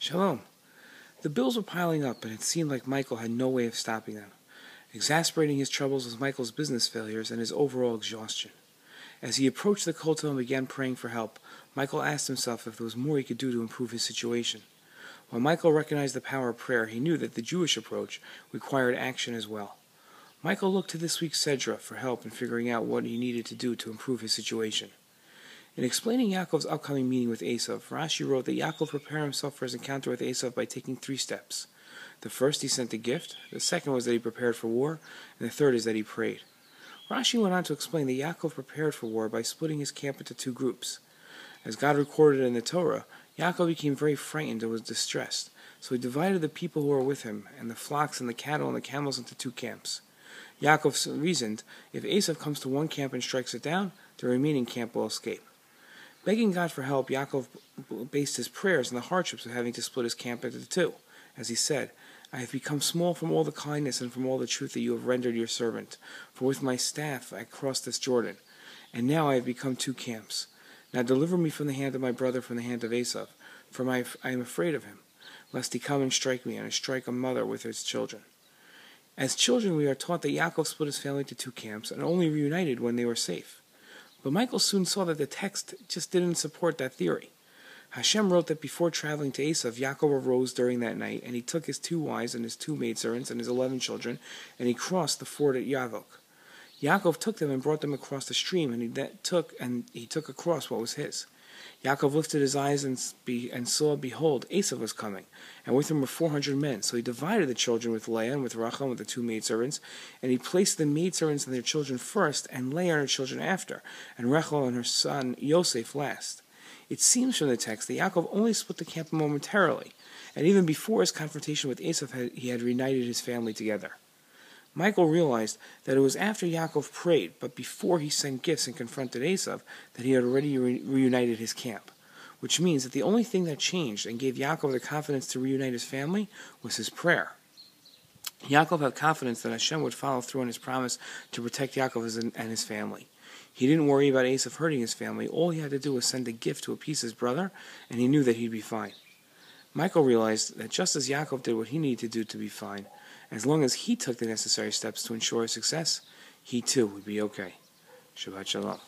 Shalom. The bills were piling up, and it seemed like Michael had no way of stopping them. Exasperating his troubles was Michael's business failures and his overall exhaustion. As he approached the kotel and began praying for help, Michael asked himself if there was more he could do to improve his situation. While Michael recognized the power of prayer, he knew that the Jewish approach required action as well. Michael looked to this week's Sedra for help in figuring out what he needed to do to improve his situation. In explaining Yaakov's upcoming meeting with Esav, Rashi wrote that Yaakov prepared himself for his encounter with Esav by taking 3 steps. The first, he sent a gift. The second was that he prepared for war. And the third is that he prayed. Rashi went on to explain that Yaakov prepared for war by splitting his camp into 2 groups. As God recorded in the Torah, Yaakov became very frightened and was distressed, so he divided the people who were with him, and the flocks and the cattle and the camels into 2 camps. Yaakov reasoned, if Esav comes to one camp and strikes it down, the remaining camp will escape. Begging God for help, Yaakov based his prayers on the hardships of having to split his camp into 2. As he said, I have become small from all the kindness and from all the truth that you have rendered your servant. For with my staff I crossed this Jordan, and now I have become 2 camps. Now deliver me from the hand of my brother, from the hand of Esav, for I am afraid of him, lest he come and strike me, and strike a mother with his children. As children, we are taught that Yaakov split his family into 2 camps, and only reunited when they were safe. But Michael soon saw that the text just didn't support that theory. Hashem wrote that before traveling to Esav, Yaakov arose during that night, and he took his 2 wives and his 2 maidservants and his 11 children, and he crossed the ford at Yavok. Yaakov took them and brought them across the stream, and he took across what was his. Yaakov lifted his eyes and saw, behold, Esav was coming, and with him were 400 men. So he divided the children with Leah and with Rachel and with the 2 maidservants, and he placed the maidservants and their children first, and Leah and her children after, and Rachel and her son Yosef last. It seems from the text that Yaakov only split the camp momentarily, and even before his confrontation with Esav, he had reunited his family together. Michael realized that it was after Yaakov prayed, but before he sent gifts and confronted Esav, that he had already reunited his camp, which means that the only thing that changed and gave Yaakov the confidence to reunite his family was his prayer. Yaakov had confidence that Hashem would follow through on his promise to protect Yaakov and his family. He didn't worry about Esav hurting his family. All he had to do was send a gift to appease his brother, and he knew that he'd be fine. Michael realized that just as Yaakov did what he needed to do to be fine, as long as he took the necessary steps to ensure his success, he too would be okay. Shabbat Shalom.